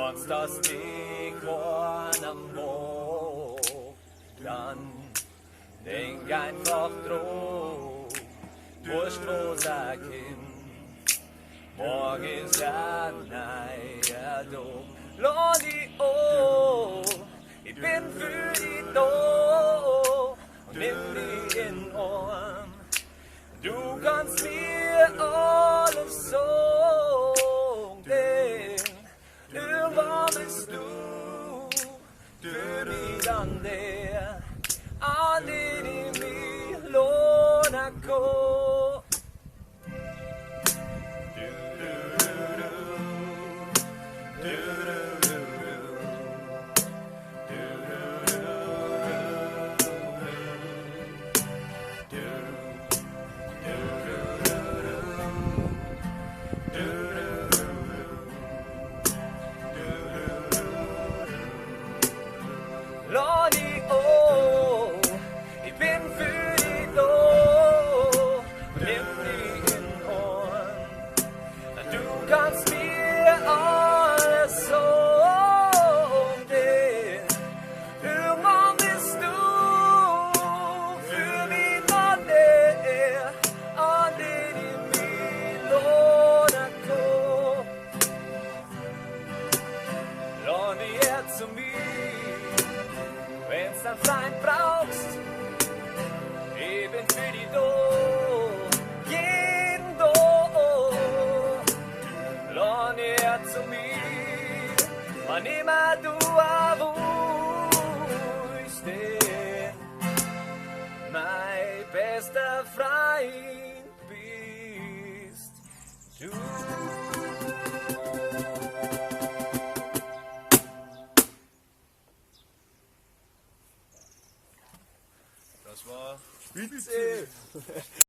Trotz das Dickhorn am Morgen, denk einfach dran, wurscht wo sag hin, morgen ist ein neuer Tag. Lass dich an, ich bin für dich da und nimm dich in den Arm. Du kannst mir alles sagen, denn irgendwann bist du für mich dann der, an den ich mich lohnen kann. Lonnie, oh, ich bin für dich da und nimm dich in den Arm. Du kannst mir alles sagen, denn irgendwann bist du für mich dann der, an den ich mich lohnen kann. Lonnie, her zu mir, wenn's einen Freund brauchst, ich bin für dich da, jeden Tag. Lass her zu mir, wann immer du willst, denn mein bester Freund bist du. Das war Spitze.